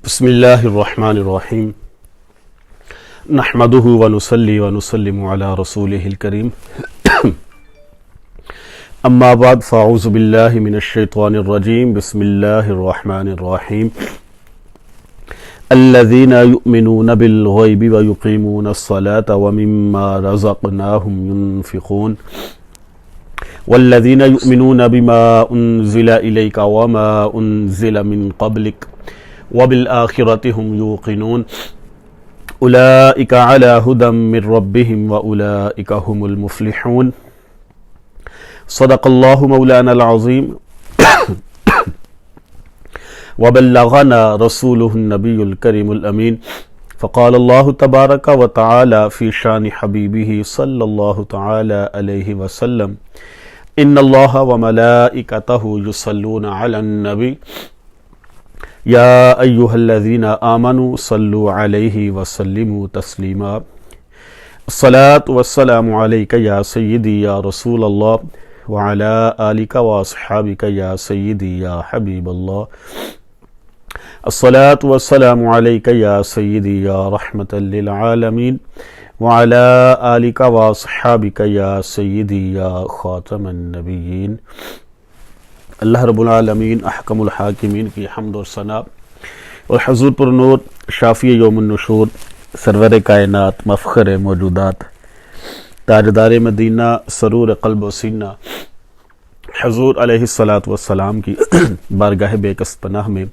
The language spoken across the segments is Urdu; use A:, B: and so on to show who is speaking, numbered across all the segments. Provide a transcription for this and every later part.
A: بسم اللہ الرحمن الرحیم نحمدہ ونصلی ونسلم علی رسولہ الکریم اما بعد فاعوذ باللہ من الشیطان الرجیم بسم اللہ الرحمن الرحیم الذین یؤمنون بالغیب ویقیمون الصلاة ومما رزقناہم ینفقون والذین یؤمنون بما انزل الیک وما انزل من قبلک وبالآخرة هم يوقنون أولئك على هدى من ربهم وأولئك هم المفلحون صدق الله مولانا العظيم وبلغنا رسوله النبي الكريم الأمين فقال الله تبارك وتعالى في شان حبيبه صلى الله تعالى عليه وسلم إن الله وملائكته يصلون على النبي یا ایہا الذین آمنوا صلوا علیہ وسلموا تسلیما الصلاة والسلام علیک یا سیدی یا رسول اللہ وعلی آلک واصحابک یا سیدی یا حبیب اللہ الصلاة والسلام علیک یا سیدی یا رحمة للعالمین وعلی آلک واصحابک یا سیدی یا خاتم النبیین۔ اللہ رب العالمین احکم الحاکمین کی حمد و ثنا اور حضور پر نور شافی یوم النشور سرور کائنات مفخر موجودات تاجدار مدینہ سرور قلب و سینہ حضور علیہ الصلاۃ والسلام کی بارگاہ بے کس پناہ میں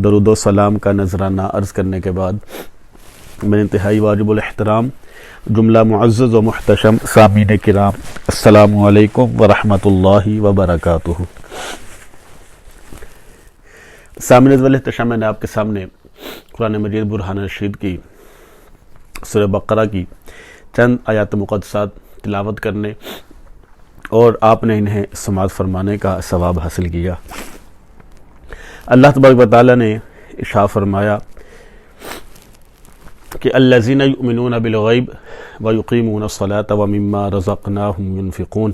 A: درود و سلام کا نذرانہ عرض کرنے کے بعد میں انتہائی واجب الاحترام جملہ معزز و محتشم سامعین کرام السلام علیکم ورحمۃ اللہ وبرکاتہ۔ سامعین والاحتشام، میں نے آپ کے سامنے قرآن مجید برہان رشید کی سورہ بقرہ کی چند آیات مقدسات تلاوت کرنے اور آپ نے انہیں سماعت فرمانے کا ثواب حاصل کیا۔ اللہ تبارک و تعالیٰ نے ارشاد فرمایا کہ الذین یؤمنون بالغیب ویقیمون الصلاة ومما رزقناہم ینفقون۔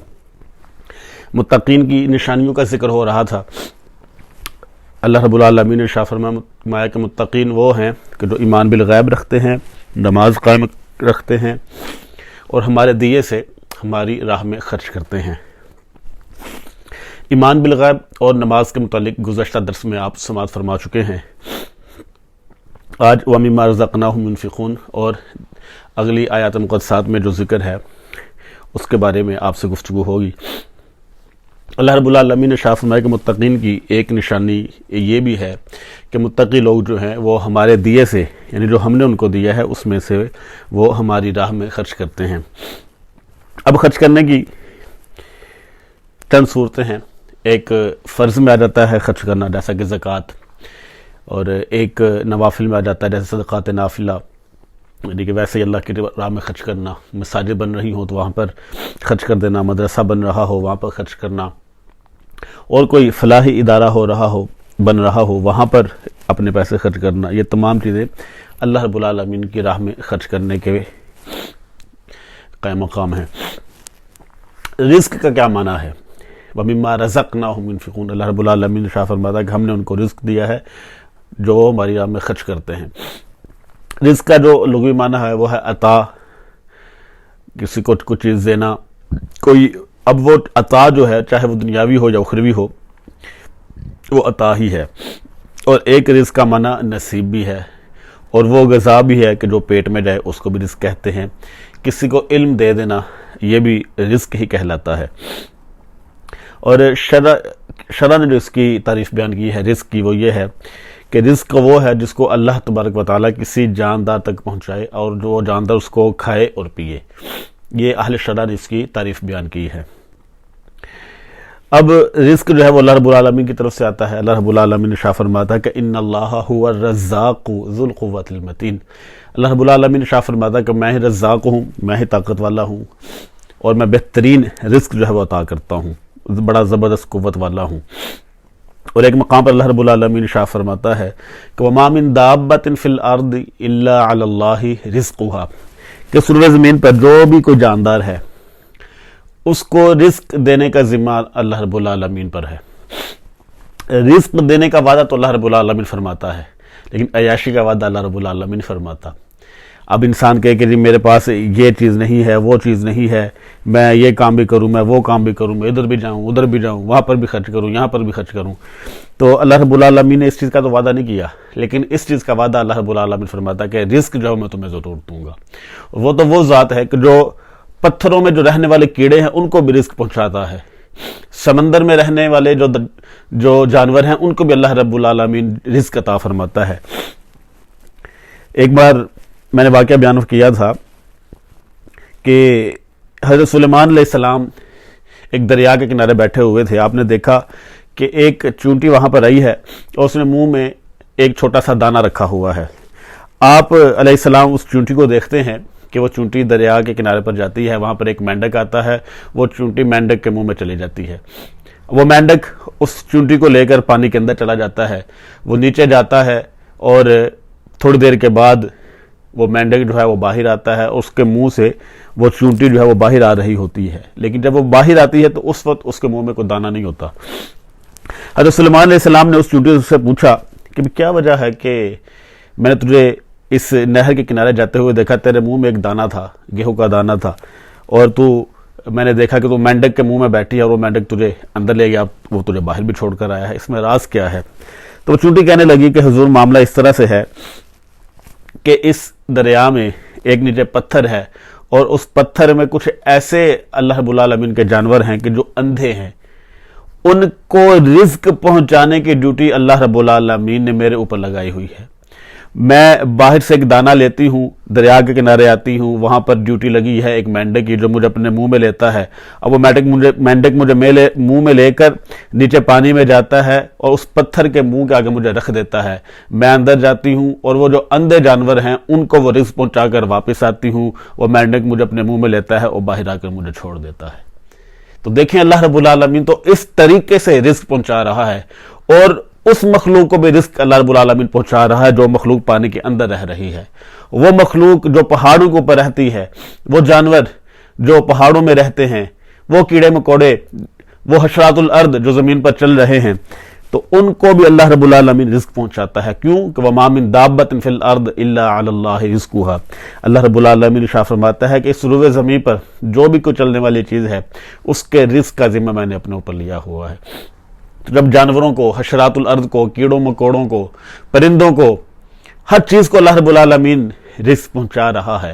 A: متقین کی نشانیوں کا ذکر ہو رہا تھا۔ اللہ رب العالمین نے ارشاد فرمایا کہ متقین وہ ہیں کہ جو ایمان بالغیب رکھتے ہیں، نماز قائم رکھتے ہیں اور ہمارے دیے سے ہماری راہ میں خرچ کرتے ہیں۔ ایمان بالغیب اور نماز کے متعلق گزشتہ درس میں آپ سماعت فرما چکے ہیں۔ آج وَمِمَّا رَزَقْنَاهُمْ يُنْفِقُونَ اور اگلی آیات مقدسات میں جو ذکر ہے اس کے بارے میں آپ سے گفتگو ہوگی۔ اللہ رب العالمین نے ارشاد فرمایا کہ متقین کی ایک نشانی یہ بھی ہے کہ متقی لوگ جو ہیں وہ ہمارے دیے سے، یعنی جو ہم نے ان کو دیا ہے اس میں سے وہ ہماری راہ میں خرچ کرتے ہیں۔ اب خرچ کرنے کی چند صورتیں ہیں۔ ایک فرض میں آ جاتا ہے خرچ کرنا جیسا کہ زکوٰۃ، اور ایک نوافل میں آ جاتا ہے جیسے صدقات نافلہ، یعنی کہ ویسے ہی اللہ کی راہ میں خرچ کرنا، مساجد بن رہی ہوں تو وہاں پر خرچ کر دینا، مدرسہ بن رہا ہو وہاں پر خرچ کرنا، اور کوئی فلاحی ادارہ بن رہا ہو وہاں پر اپنے پیسے خرچ کرنا۔ یہ تمام چیزیں اللہ رب العالمین کی راہ میں خرچ کرنے کے قائم مقام ہیں۔ رزق کا کیا معنی ہے؟ وَمِمَّا رَزَقْنَاهُمْ يُنْفِقُونَ۔ اللہ رب العالمین نے ارشاد فرمایا کہ ہم نے ان کو رزق دیا ہے جو ہماری راہ میں خرچ کرتے ہیں۔ رزق کا جو لغوی معنی ہے وہ ہے عطا، کسی کو کچھ چیز دینا۔ اب وہ عطا جو ہے چاہے وہ دنیاوی ہو یا اخروی ہو، وہ عطا ہی ہے۔ اور ایک رزق کا معنی نصیب بھی ہے، اور وہ غذا بھی ہے کہ جو پیٹ میں جائے اس کو بھی رزق کہتے ہیں۔ کسی کو علم دے دینا یہ بھی رزق ہی کہلاتا ہے۔ اور شرع نے جو اس کی تعریف بیان کی ہے رزق کی، وہ یہ ہے کہ رزق وہ ہے جس کو اللہ تبارک و تعالیٰ کسی جاندار تک پہنچائے اور جو جاندار اس کو کھائے اور پیے۔ یہ اہل شرع نے اس کی تعریف بیان کی ہے۔ اب رزق جو ہے وہ اللہ رب العالمین کی طرف سے آتا ہے۔ اللہ رب العالمین نے ارشاد فرماتا ہے کہ ان اللہ هو الرزاق ذو القوۃ المتین۔ اللہ رب العالمین نے ارشاد فرماتا ہے کہ میں ہی رزاق ہوں، میں ہی طاقت والا ہوں، اور میں بہترین رزق جو ہے وہ عطا کرتا ہوں، بڑا زبردست قوت والا ہوں۔ اور ایک مقام پر اللہ رب العالمین ارشاد فرماتا ہے کہ وَمَا مِن دَابَّةٍ فِي الْأَرْضِ إِلَّا عَلَى اللَّهِ رِزْقُهَا، کہ سر زمین پر جو بھی کوئی جاندار ہے اس کو رزق دینے کا ذمہ اللہ رب العالمین پر ہے۔ رزق دینے کا وعدہ تو اللہ رب العالمین فرماتا ہے، لیکن عیاشی کا وعدہ اللہ رب العالمین فرماتا. اب انسان کہے کہ جی میرے پاس یہ چیز نہیں ہے، وہ چیز نہیں ہے، میں یہ کام بھی کروں، میں وہ کام بھی کروں، میں ادھر بھی جاؤں ادھر بھی جاؤں، وہاں پر بھی خرچ کروں یہاں پر بھی خرچ کروں. تو اللہ رب العالمین نے اس چیز کا تو وعدہ نہیں کیا، لیکن اس چیز کا وعدہ اللہ رب العالمین فرماتا ہے کہ رزق جو میں تمہیں ضرور دوں گا. وہ تو وہ ذات ہے کہ جو پتھروں میں جو رہنے والے کیڑے ہیں ان کو بھی رزق پہنچاتا ہے، سمندر میں رہنے والے جو جانور ہیں ان کو بھی اللہ رب العالمین رزق عطا فرماتا ہے. ایک بار میں نے واقعہ بیان کیا تھا کہ حضرت سلیمان علیہ السلام ایک دریا کے کنارے بیٹھے ہوئے تھے. آپ نے دیکھا کہ ایک چونٹی وہاں پر آئی ہے اور اس نے منہ میں ایک چھوٹا سا دانہ رکھا ہوا ہے. آپ علیہ السلام اس چونٹی کو دیکھتے ہیں کہ وہ چونٹی دریا کے کنارے پر جاتی ہے، وہاں پر ایک مینڈک آتا ہے، وہ چونٹی مینڈک کے منہ میں چلی جاتی ہے. وہ مینڈک اس چونٹی کو لے کر پانی کے اندر چلا جاتا ہے، وہ نیچے جاتا ہے اور تھوڑی دیر کے بعد وہ مینڈک جو ہے وہ باہر آتا ہے، اس کے منہ سے وہ چونٹی جو ہے وہ باہر آ رہی ہوتی ہے. لیکن جب وہ باہر آتی ہے تو اس وقت اس کے منہ میں کوئی دانہ نہیں ہوتا. حضرت سلیمان علیہ السلام نے اس چونٹی سے پوچھا کہ کیا وجہ ہے کہ میں نے تجھے اس نہر کے کنارے جاتے ہوئے دیکھا، تیرے منہ میں ایک دانہ تھا، گیہوں کا دانہ تھا، اور میں نے دیکھا کہ تو مینڈک کے منہ میں بیٹھی ہے اور وہ مینڈک تجھے اندر لے گیا، وہ تجھے باہر بھی چھوڑ کر آیا ہے، اس میں راز کیا ہے؟ تو وہ چونٹی کہنے لگی کہ حضور معاملہ اس طرح سے ہے کہ اس دریا میں ایک نیچے پتھر ہے اور اس پتھر میں کچھ ایسے اللہ رب العالمین کے جانور ہیں کہ جو اندھے ہیں، ان کو رزق پہنچانے کی ڈیوٹی اللہ رب العالمین نے میرے اوپر لگائی ہوئی ہے. میں باہر سے ایک دانہ لیتی ہوں، دریا کے کنارے آتی ہوں، وہاں پر ڈیوٹی لگی ہے ایک مینڈک کی جو مجھے اپنے منہ میں لیتا ہے. اب وہ مینڈک مجھے منہ میں لے کر نیچے پانی میں جاتا ہے اور اس پتھر کے منہ کے آگے مجھے رکھ دیتا ہے. میں اندر جاتی ہوں اور وہ جو اندھے جانور ہیں ان کو وہ رزق پہنچا کر واپس آتی ہوں. وہ مینڈک مجھے اپنے منہ میں لیتا ہے اور باہر آ کر مجھے چھوڑ دیتا ہے. تو دیکھیں اللہ رب العالمین تو اس طریقے سے رزق پہنچا رہا ہے، اور اس مخلوق کو بھی رزق اللہ رب العالمین پہنچا رہا ہے جو مخلوق پانی کے اندر رہ رہی ہے. وہ مخلوق جو پہاڑوں کے اوپر رہتی ہے، وہ جانور جو پہاڑوں میں رہتے ہیں، وہ کیڑے مکوڑے، وہ حشرات الارض جو زمین پر چل رہے ہیں، تو ان کو بھی اللہ رب العالمین رزق پہنچاتا ہے. کیوں کہ وَمَا مِن دَابَّةٍ فِي الْأَرْضِ إِلَّا عَلَى اللَّهِ رِزْقُهَا. اللہ رب العالمین ارشاد فرماتا ہے کہ اس روئے زمین پر جو بھی کوئی چلنے والی چیز ہے اس کے رزق کا ذمہ میں نے اپنے اوپر لیا ہوا ہے. تو جب جانوروں کو، حشرات الارض کو، کیڑوں مکوڑوں کو، پرندوں کو، ہر چیز کو اللہ رب العالمین رزق پہنچا رہا ہے،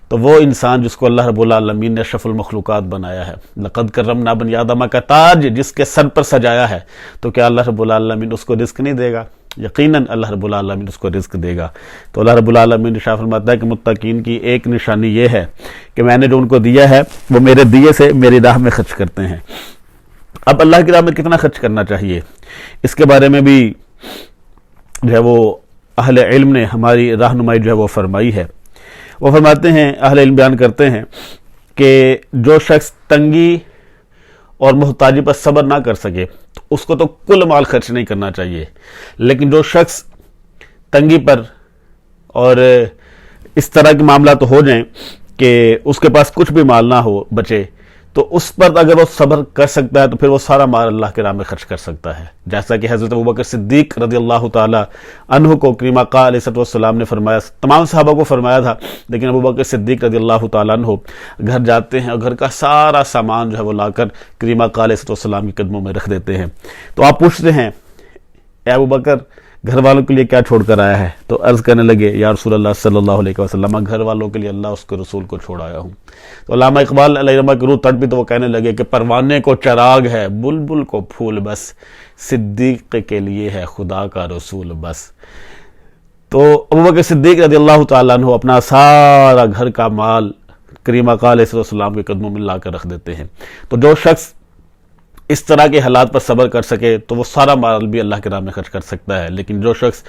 A: تو وہ انسان جس کو اللہ رب العالمین نے اشرف المخلوقات بنایا ہے، لقد کرمنا بنی آدم کا تاج جس کے سر پر سجایا ہے، تو کیا اللہ رب العالمین اس کو رزق نہیں دے گا؟ یقیناً اللہ رب العالمین اس کو رزق دے گا. تو اللہ رب العالمین ارشاد فرماتا ہے کہ متقین کی ایک نشانی یہ ہے کہ میں نے جو ان کو دیا ہے وہ میرے دیے سے میری راہ میں خرچ کرتے ہیں. اب اللہ کی راہ میں کتنا خرچ کرنا چاہیے، اس کے بارے میں بھی جو ہے وہ اہل علم نے ہماری رہنمائی جو ہے وہ فرمائی ہے. وہ فرماتے ہیں، اہل علم بیان کرتے ہیں کہ جو شخص تنگی اور محتاجی پر صبر نہ کر سکے تو اس کو تو کل مال خرچ نہیں کرنا چاہیے، لیکن جو شخص تنگی پر اور اس طرح کے معاملات ہو جائیں کہ اس کے پاس کچھ بھی مال نہ ہو بچے، تو اس پر اگر وہ صبر کر سکتا ہے تو پھر وہ سارا مال اللہ کے راہ میں خرچ کر سکتا ہے. جیسا کہ حضرت ابوبکر صدیق رضی اللہ تعالی عنہ کو کریم آقا علیہ السلام نے فرمایا، تمام صحابہ کو فرمایا تھا، لیکن ابوبکر صدیق رضی اللہ تعالی عنہ گھر جاتے ہیں اور گھر کا سارا سامان جو ہے وہ لا کر کریم آقا علیہ السلام کے قدموں میں رکھ دیتے ہیں. تو آپ پوچھتے ہیں اے ابوبکر گھر والوں کے لیے کیا چھوڑ کر آیا ہے؟ تو عرض کرنے لگے یا رسول اللہ صلی اللہ علیہ وسلم، گھر والوں کے لیے اللہ اس کے رسول کو چھوڑ آیا ہوں. تو علامہ اقبال علیہ رحمہ کی روح تڑپ بھی تو وہ کہنے لگے کہ پروانے کو چراغ ہے بلبل کو پھول بس، صدیق کے لیے ہے خدا کا رسول بس. تو ابوبکر صدیق رضی اللہ تعالیٰ عنہ اپنا سارا گھر کا مال کریم آقا علیہ السلام کے قدموں میں لا کر رکھ دیتے ہیں. تو جو شخص اس طرح کے حالات پر صبر کر سکے تو وہ سارا مال بھی اللہ کے راہ میں خرچ کر سکتا ہے، لیکن جو شخص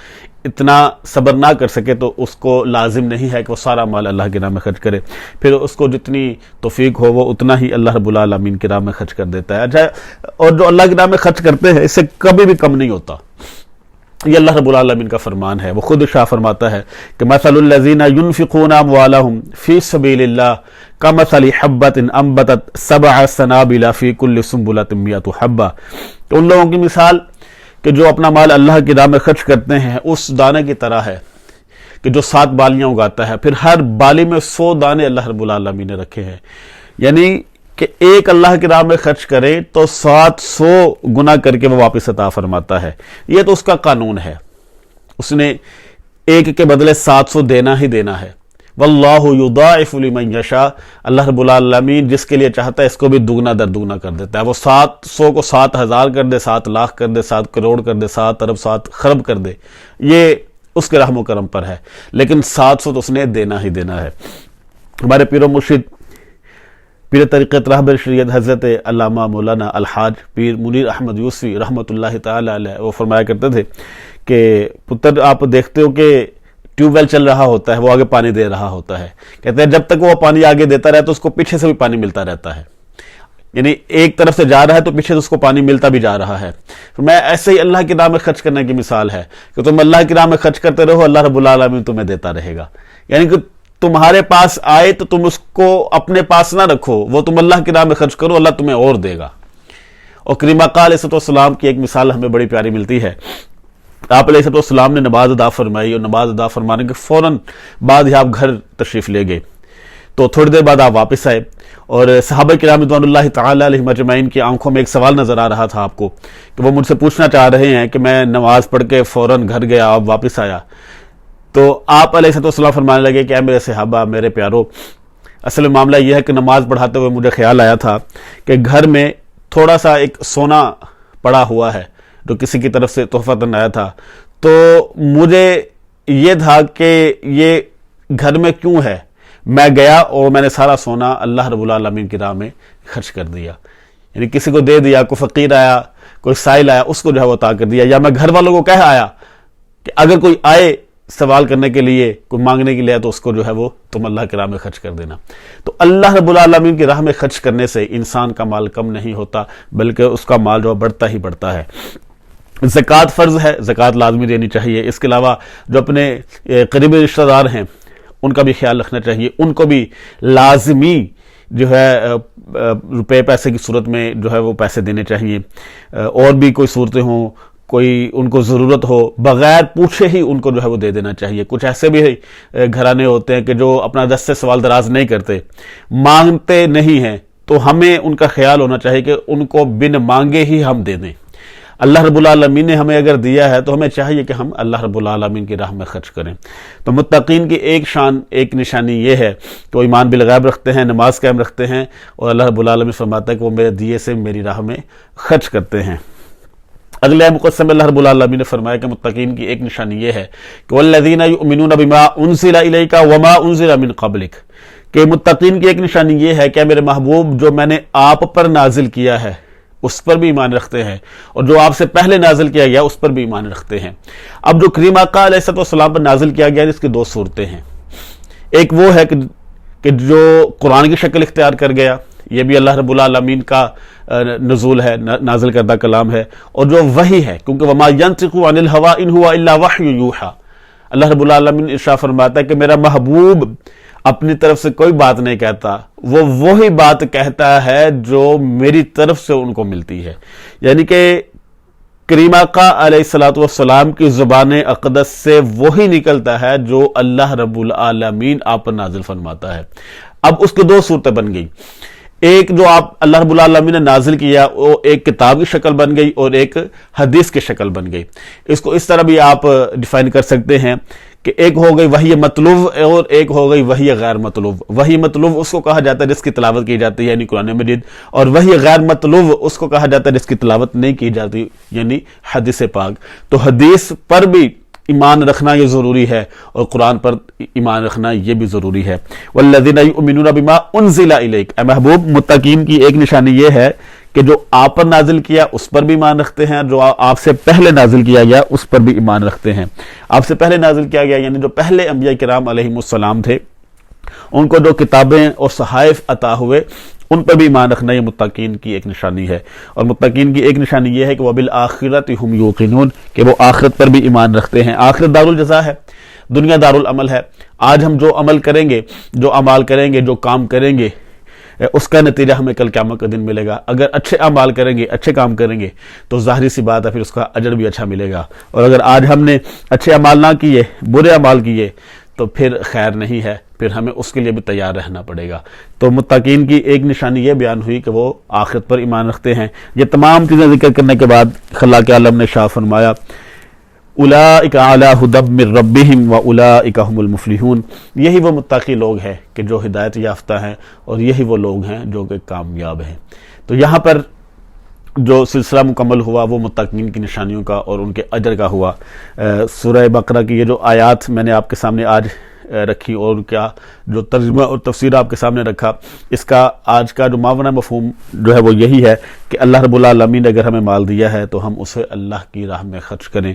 A: اتنا صبر نہ کر سکے تو اس کو لازم نہیں ہے کہ وہ سارا مال اللہ کے راہ میں خرچ کرے، پھر اس کو جتنی توفیق ہو وہ اتنا ہی اللہ رب العالمین کی راہ میں خرچ کر دیتا ہے. اچھا، اور جو اللہ کی راہ میں خرچ کرتے ہیں اس سے کبھی بھی کم نہیں ہوتا، یہ اللہ رب العالمین کا فرمان ہے. وہ خود شاہ فرماتا ہے کہ مثل الذین ينفقون اموالهم فی سبیل اللہ کمثل حبۃ انبتت 7 سنابل فی کل سنبلۃ 100 حبۃ. تو ان لوگوں کی مثال کہ جو اپنا مال اللہ کی راہ میں خرچ کرتے ہیں اس دانے کی طرح ہے کہ جو 7 بالیاں اگاتا ہے، پھر ہر بالی میں 100 دانے اللہ رب العالمین نے رکھے ہیں، یعنی کہ ایک اللہ کی راہ میں خرچ کرے تو 700 گنا کر کے وہ واپس عطا فرماتا ہے۔ یہ تو اس کا قانون ہے، اس نے ایک کے بدلے 700 دینا ہی دینا ہے۔ واللہ یضاعف لمن یشاء، اللہ رب العالمین جس کے لیے چاہتا ہے اس کو بھی دگنا در دگنا کر دیتا ہے۔ وہ 700 کو 7,000 کر دے، 7 لاکھ کر دے، 7 کروڑ کر دے، 7 ارب 7 خرب کر دے، یہ اس کے رحم و کرم پر ہے، لیکن 700 تو اس نے دینا ہی دینا ہے۔ ہمارے پیر و مرشد، پیر طریقت رہبر شریعت حضرت علامہ مولانا الحاج پیر منیر احمد یوسفی رحمۃ اللہ تعالی علیہ، وہ فرمایا کرتے تھے کہ پتر آپ دیکھتے ہو کہ ٹیوب ویل چل رہا ہوتا ہے، وہ آگے پانی دے رہا ہوتا ہے، کہتے ہیں جب تک وہ پانی آگے دیتا رہتا ہے اس کو پیچھے سے بھی پانی ملتا رہتا ہے، یعنی ایک طرف سے جا رہا ہے تو پیچھے سے اس کو پانی ملتا بھی جا رہا ہے۔ میں ایسے ہی اللہ کی راہ میں خرچ کرنے کی مثال ہے کہ تم اللہ کی راہ میں خرچ کرتے رہو، اللہ رب العالمین تمہیں دیتا رہے گا، یعنی کہ تمہارے پاس آئے تو تم اس کو اپنے پاس نہ رکھو، وہ تم اللہ کی راہ میں خرچ کرو، اللہ تمہیں اور دے گا۔ اور کریم آقا علیہ السلام کی ایک مثال ہمیں بڑی پیاری ملتی ہے۔ آپ علیہ السلام نے نماز ادا فرمائی اور نماز ادا فرمانے کے فوراً بعد ہی آپ گھر تشریف لے گئے، تو تھوڑی دیر بعد آپ واپس آئے اور صحابہ کرام رضوان اللہ تعالی علیہم اجمعین کی آنکھوں میں ایک سوال نظر آ رہا تھا آپ کو کہ وہ مجھ سے پوچھنا چاہ رہے ہیں کہ میں نماز پڑھ کے فوراً گھر گیا، آپ واپس آیا، تو آپ علیہ السلام فرمانے لگے کہ اے میرے صحابہ، میرے پیارو، اصل معاملہ یہ ہے کہ نماز پڑھاتے ہوئے مجھے خیال آیا تھا کہ گھر میں تھوڑا سا ایک سونا پڑا ہوا ہے جو کسی کی طرف سے تحفہ آیا تھا، تو مجھے یہ تھا کہ یہ گھر میں کیوں ہے، میں گیا اور میں نے سارا سونا اللہ رب العالمین کی راہ میں خرچ کر دیا، یعنی کسی کو دے دیا، کوئی فقیر آیا، کوئی سائل آیا، اس کو جو ہے وہ عطا کر دیا، یا میں گھر والوں کو کہہ آیا کہ اگر کوئی آئے سوال کرنے کے لیے، کوئی مانگنے کے لیے، تو اس کو جو ہے وہ تم اللہ کی راہ میں خرچ کر دینا۔ تو اللہ رب العالمین کی راہ میں خرچ کرنے سے انسان کا مال کم نہیں ہوتا، بلکہ اس کا مال جو بڑھتا ہی بڑھتا ہے۔ زکوٰۃ فرض ہے، زکوٰۃ لازمی دینی چاہیے، اس کے علاوہ جو اپنے قریبی رشتہ دار ہیں ان کا بھی خیال رکھنا چاہیے، ان کو بھی لازمی جو ہے روپے پیسے کی صورت میں جو ہے وہ پیسے دینے چاہیے، اور بھی کوئی صورتیں ہوں، کوئی ان کو ضرورت ہو، بغیر پوچھے ہی ان کو جو ہے وہ دے دینا چاہیے۔ کچھ ایسے بھی گھرانے ہوتے ہیں کہ جو اپنا دست سے سوال دراز نہیں کرتے، مانگتے نہیں ہیں، تو ہمیں ان کا خیال ہونا چاہیے کہ ان کو بن مانگے ہی ہم دے دیں۔ اللہ رب العالمین نے ہمیں اگر دیا ہے تو ہمیں چاہیے کہ ہم اللہ رب العالمین کی راہ میں خرچ کریں۔ تو متقین کی ایک شان، ایک نشانی یہ ہے کہ وہ ایمان بالغیب رکھتے ہیں، نماز قائم رکھتے ہیں، اور اللہ رب العالمین فرماتا ہے کہ وہ میرے دیے سے میری راہ میں خرچ کرتے ہیں۔ اگلے مقسم میں اللہ رب العالمین نے فرمایا کہ متقین کی ایک نشانی یہ ہے کہ والذین یؤمنون بما انزل الیک وما انزل من قبلک، کہ متقین کی ایک نشانی یہ ہے کہ میرے محبوب جو میں نے آپ پر نازل کیا ہے اس پر بھی ایمان رکھتے ہیں، اور جو آپ سے پہلے نازل کیا گیا اس پر بھی ایمان رکھتے ہیں۔ اب جو کریم آقا علیہ السلام پر نازل کیا گیا اس کی 2 صورتیں ہیں، ایک وہ ہے کہ جو قرآن کی شکل اختیار کر گیا، یہ بھی اللہ رب العالمین کا نزول ہے، نازل کردہ کلام ہے، اور جو وحی ہے، کیونکہ وما ینطق عن الہوی ان هو الا وحی یوحی، اللہ رب العالمین ارشاد فرماتا ہے کہ میرا محبوب اپنی طرف سے کوئی بات نہیں کہتا، وہ وہی بات کہتا ہے جو میری طرف سے ان کو ملتی ہے، یعنی کہ کریم آقا علیہ السلام کی زبان اقدس سے وہی نکلتا ہے جو اللہ رب العالمین آپ پر نازل فرماتا ہے۔ اب اس کی 2 صورتیں بن گئی، ایک جو آپ اللہ رب العالمین نے نازل کیا وہ ایک کتاب کی شکل بن گئی اور ایک حدیث کی شکل بن گئی۔ اس کو اس طرح بھی آپ ڈیفائن کر سکتے ہیں کہ ایک ہو گئی وحی مطلوب اور ایک ہو گئی وحی غیر مطلوب۔ وحی مطلوب اس کو کہا جاتا ہے جس کی تلاوت کی جاتی ہے یعنی قرآن مجید، اور وحی غیر مطلوب اس کو کہا جاتا ہے جس کی تلاوت نہیں کی جاتی یعنی حدیث پاک۔ تو حدیث پر بھی ایمان رکھنا یہ ضروری ہے اور قرآن پر ایمان رکھنا یہ بھی ضروری ہے۔ والذین یؤمنون بما انزل الیک، اے محبوب متقین کی ایک نشانی یہ ہے کہ جو آپ پر نازل کیا اس پر بھی ایمان رکھتے ہیں، جو آپ سے پہلے نازل کیا گیا اس پر بھی ایمان رکھتے ہیں۔ آپ سے پہلے نازل کیا گیا یعنی جو پہلے انبیاء کرام علیہم السلام تھے، ان کو جو کتابیں اور صحائف عطا ہوئے ان پر بھی ایمان رکھنا یہ متقین کی ایک نشانی ہے۔ اور متقین کی ایک نشانی یہ ہے کہ وبالآخرۃ ھم یوقنون، کہ وہ آخرت پر بھی ایمان رکھتے ہیں۔ آخرت دار الجزا ہے، دنیا دار العمل ہے۔ آج ہم جو عمل کریں گے، جو اعمال کریں گے، جو کام کریں گے، اس کا نتیجہ ہمیں کل قیامت کا دن ملے گا۔ اگر اچھے اعمال کریں گے، اچھے کام کریں گے تو ظاہری سی بات ہے پھر اس کا اجر بھی اچھا ملے گا، اور اگر آج ہم نے اچھے اعمال نہ کیے، برے اعمال کیے تو پھر خیر نہیں ہے، پھر ہمیں اس کے لیے بھی تیار رہنا پڑے گا۔ تو متقین کی ایک نشانی یہ بیان ہوئی کہ وہ آخرت پر ایمان رکھتے ہیں۔ یہ تمام چیزیں ذکر کرنے کے بعد خلاق عالم نے شاہ فرمایا اولئک علی ھدی من ربہم واولئک ھم المفلحون، یہی وہ متقی لوگ ہیں کہ جو ہدایت یافتہ ہیں، اور یہی وہ لوگ ہیں جو کہ کامیاب ہیں۔ تو یہاں پر جو سلسلہ مکمل ہوا وہ متقین کی نشانیوں کا اور ان کے اجر کا ہوا۔ سورہ بقرہ کی یہ جو آیات میں نے آپ کے سامنے آج رکھی اور کیا جو ترجمہ اور تفسیر آپ کے سامنے رکھا، اس کا آج کا جو ماورا مفہوم جو ہے وہ یہی ہے کہ اللہ رب العالمین نے اگر ہمیں مال دیا ہے تو ہم اسے اللہ کی راہ میں خرچ کریں،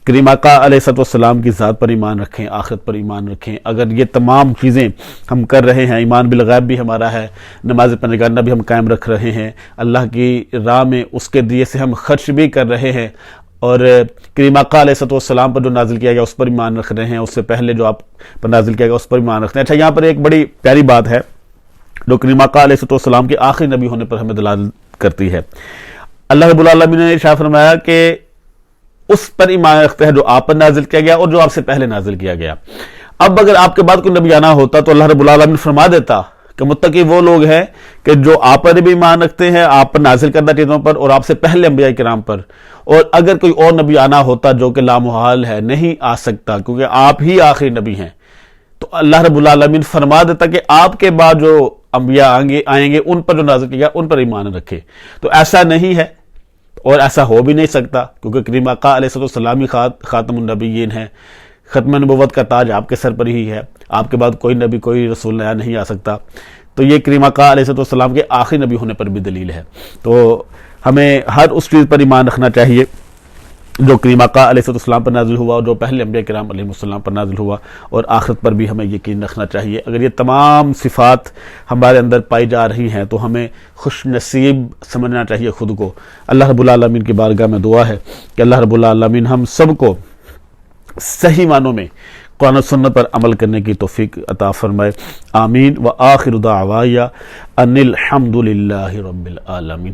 A: کریم آقا علیہ السلام کی ذات پر ایمان رکھیں، آخرت پر ایمان رکھیں۔ اگر یہ تمام چیزیں ہم کر رہے ہیں، ایمان بالغیب بھی ہمارا ہے، نماز پنجگانہ بھی ہم قائم رکھ رہے ہیں، اللہ کی راہ میں اس کے دیے سے ہم خرچ بھی کر رہے ہیں، اور کریم آقا علیہ السلام پر جو نازل کیا گیا اس پر ایمان رکھ رہے ہیں، اس سے پہلے جو آپ پر نازل کیا گیا اس پر ایمان رکھتے ہیں۔ اچھا، یہاں پر ایک بڑی پیاری بات ہے جو کریم آقا علیہ السلام کے آخری نبی ہونے پر ہمیں دلالت کرتی ہے۔ اللہ رب العالمین نے ارشاد فرمایا کہ اس پر ایمان رکھتے ہیں جو آپ پر نازل کیا گیا اور جو آپ سے پہلے نازل کیا گیا۔ اب اگر آپ کے بعد کوئی نبی آنا ہوتا تو اللہ رب العالمین فرما دیتا کہ متقی وہ لوگ ہیں کہ جو آپ پر بھی ایمان رکھتے ہیں، آپ پر نازل کردہ چیزوں پر، اور آپ سے پہلے انبیاء کرام پر، اور اگر کوئی اور نبی آنا ہوتا جو کہ لامحال ہے، نہیں آ سکتا کیونکہ آپ ہی آخری نبی ہیں، تو اللہ رب العالمین فرما دیتا کہ آپ کے بعد جو انبیاء آئیں گے ان پر جو نازل کیا گیا ان پر ایمان رکھے۔ تو ایسا نہیں ہے اور ایسا ہو بھی نہیں سکتا، کیونکہ کریم آقا علیہ السلام ہی خاتم النبیین ہیں، ختم نبوت کا تاج آپ کے سر پر ہی ہے، آپ کے بعد کوئی نبی کوئی رسول نیا نہیں آ سکتا۔ تو یہ کریم آقا علیہ السلام کے آخری نبی ہونے پر بھی دلیل ہے۔ تو ہمیں ہر اس چیز پر ایمان رکھنا چاہیے جو کریم آقا علیہ السلام پر نازل ہوا اور جو پہلے انبیاء کرام علیہ السلام پر نازل ہوا، اور آخرت پر بھی ہمیں یقین رکھنا چاہیے۔ اگر یہ تمام صفات ہمارے اندر پائی جا رہی ہیں تو ہمیں خوش نصیب سمجھنا چاہیے خود کو۔ اللہ رب العالمین کی بارگاہ میں دعا ہے کہ اللہ رب العالمین ہم سب کو صحیح معنوں میں قرآن و سنت پر عمل کرنے کی توفیق عطا فرمائے، آمین۔ وآخر دعوایا ان الحمد للہ رب العالمین۔